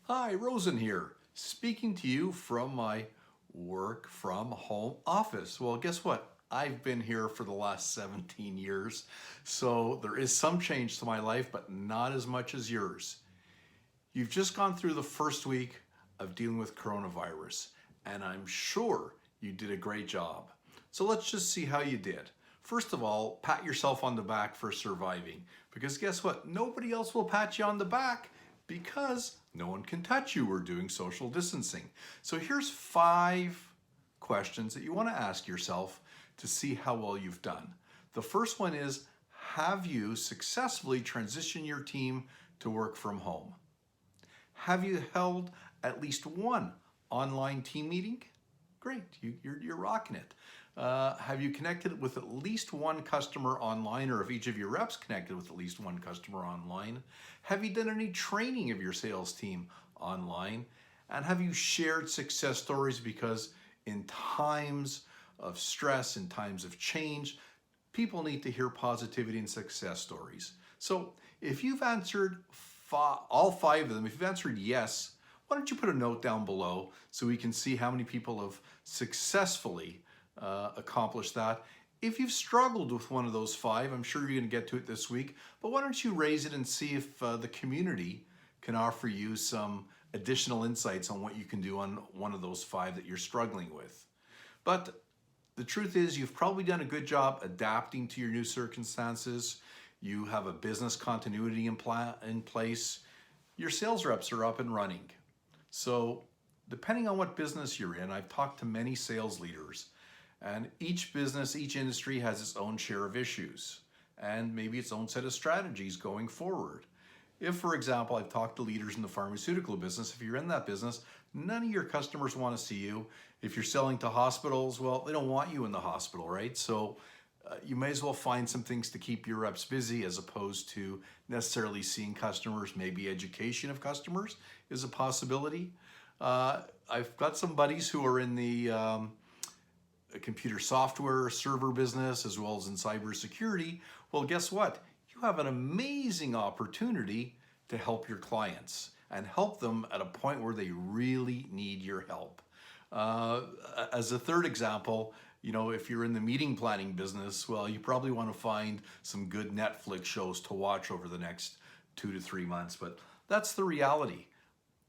Hi, Rosen here, speaking to you from my work from home office. Well, guess what? I've been here for the last 17 years, so there is some change to my life, but not as much as yours. You've just gone through the first week of dealing with coronavirus, and I'm sure you did a great job. So let's just see how you did. First of all, pat yourself on the back for surviving, because guess what? Nobody else will pat you on the back because no one can touch you. We're doing social distancing. So here's 5 questions that you want to ask yourself to see how well you've done. The first one is, have you successfully transitioned your team to work from home? Have you held at least one online team meeting? Great, you're rocking it. Have you connected with at least one customer online, or if each of your reps connected with at least one customer online? Have you done any training of your sales team online? And have you shared success stories? Because in times of stress, in times of change, people need to hear positivity and success stories. So if you've answered all 5 of them, if you've answered yes, why don't you put a note down below so we can see how many people have successfully accomplished that. If you've struggled with one of those 5, I'm sure you're going to get to it this week, but why don't you raise it and see if the community can offer you some additional insights on what you can do on one of those 5 that you're struggling with. But the truth is, you've probably done a good job adapting to your new circumstances. You have a business continuity in place. Your sales reps are up and running. So depending on what business you're in, I've talked to many sales leaders, and each business, each industry has its own share of issues and maybe its own set of strategies going forward. If, for example, I've talked to leaders in the pharmaceutical business, if you're in that business, none of your customers want to see you. If you're selling to hospitals, well, they don't want you in the hospital, right? So you may as well find some things to keep your reps busy as opposed to necessarily seeing customers. Maybe education of customers is a possibility. I've got some buddies who are in the computer software server business as well as in cybersecurity. Well, guess what? You have an amazing opportunity to help your clients and help them at a point where they really need your help. As a third example, if you're in the meeting planning business, well, you probably want to find some good Netflix shows to watch over the next 2 to 3 months. But that's the reality.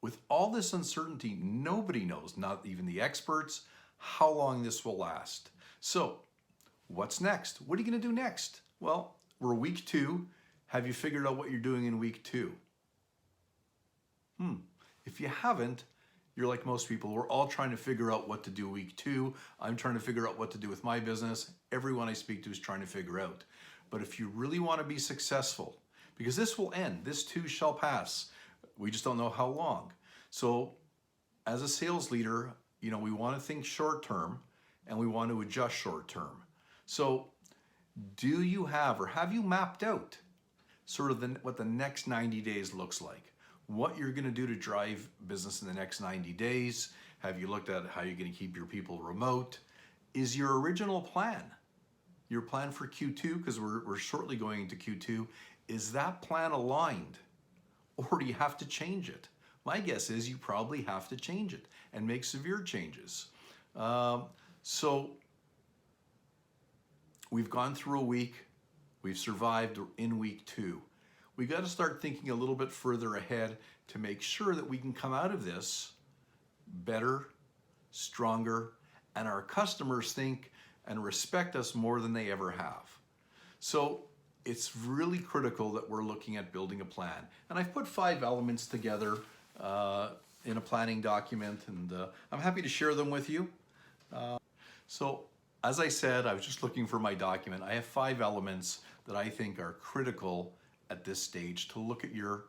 With all this uncertainty, nobody knows, not even the experts, how long this will last. So what's next? What are you going to do next? Well, we're week 2. Have you figured out what you're doing in week 2? If you haven't, you're like most people. We're all trying to figure out what to do week 2. I'm trying to figure out what to do with my business. Everyone I speak to is trying to figure out. But if you really want to be successful, because this will end, this too shall pass. We just don't know how long. So as a sales leader, we want to think short term and we want to adjust short term. So do you have, or have you mapped out sort of what the next 90 days looks like? What you're going to do to drive business in the next 90 days? Have you looked at how you're going to keep your people remote? Is your original plan, your plan for Q2, because we're shortly going into Q2, is that plan aligned? Or do you have to change it? My guess is you probably have to change it and make severe changes. So we've gone through a week. We've survived in week 2. We got to start thinking a little bit further ahead to make sure that we can come out of this better, stronger, and our customers think and respect us more than they ever have. So it's really critical that we're looking at building a plan. And I've put 5 elements together in a planning document, and I'm happy to share them with you. So as I said, I was just looking for my document. I have 5 elements that I think are critical at this stage to look at your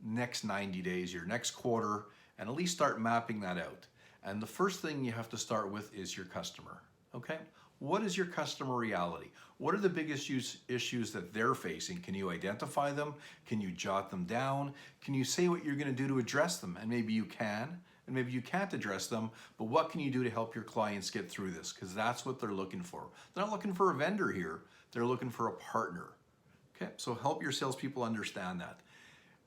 next 90 days, your next quarter, and at least start mapping that out. And the first thing you have to start with is your customer, okay? What is your customer reality? What are the biggest issues that they're facing? Can you identify them? Can you jot them down? Can you say what you're going to do to address them? And maybe you can, and maybe you can't address them, but what can you do to help your clients get through this? Because that's what they're looking for. They're not looking for a vendor here. They're looking for a partner. Okay, so help your salespeople understand that.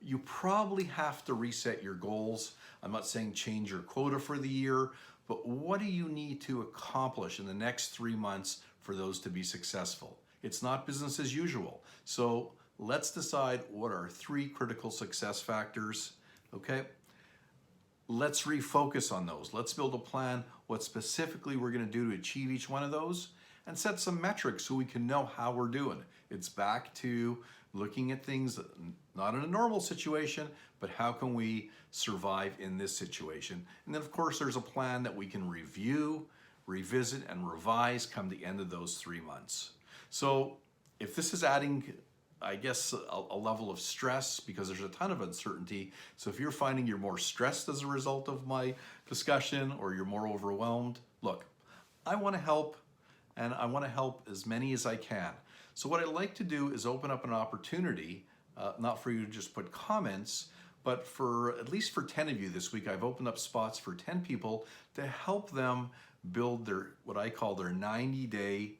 You probably have to reset your goals. I'm not saying change your quota for the year, but what do you need to accomplish in the next 3 months for those to be successful? It's not business as usual. So let's decide what are 3 critical success factors, okay? Let's refocus on those. Let's build a plan, what specifically we're gonna do to achieve each one of those, and set some metrics so we can know how we're doing. It's back to looking at things not in a normal situation, but how can we survive in this situation? And then of course there's a plan that we can review, revisit, and revise come the end of those 3 months. So if this is adding, I guess, a level of stress because there's a ton of uncertainty. So if you're finding you're more stressed as a result of my discussion or you're more overwhelmed, look, I want to help, and I want to help as many as I can. So what I'd like to do is open up an opportunity, not for you to just put comments, but for at least for 10 of you this week, I've opened up spots for 10 people to help them build their, what I call their 90-day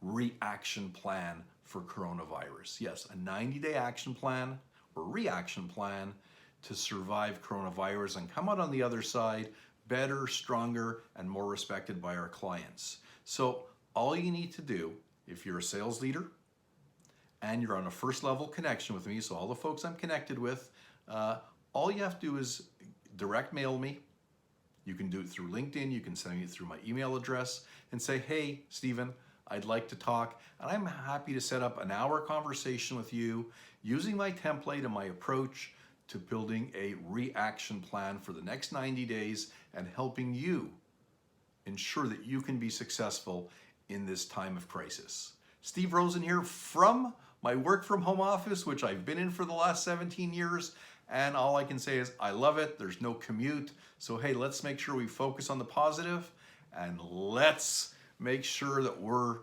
reaction plan for coronavirus. Yes, a 90-day action plan or reaction plan to survive coronavirus and come out on the other side better, stronger, and more respected by our clients. So all you need to do, if you're a sales leader and you're on a first level connection with me, so all the folks I'm connected with, all you have to do is direct mail me. You can do it through LinkedIn, you can send me it through my email address and say, hey, Stephen, I'd like to talk, and I'm happy to set up an hour conversation with you using my template and my approach to building a reaction plan for the next 90 days and helping you ensure that you can be successful in this time of crisis. Steve Rosen here from my work from home office, which I've been in for the last 17 years. And all I can say is I love it. There's no commute. So, hey, let's make sure we focus on the positive and let's make sure that we're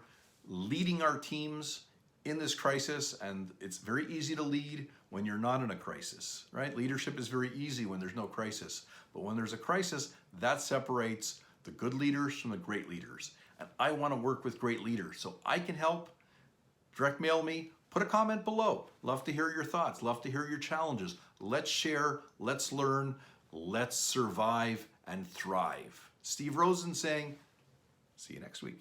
leading our teams in this crisis. And it's very easy to lead when you're not in a crisis, right? Leadership is very easy when there's no crisis. But when there's a crisis, that separates the good leaders from the great leaders. And I want to work with great leaders. So I can help. Direct mail me. Put a comment below. Love to hear your thoughts. Love to hear your challenges. Let's share. Let's learn. Let's survive and thrive. Steve Rosen saying, see you next week.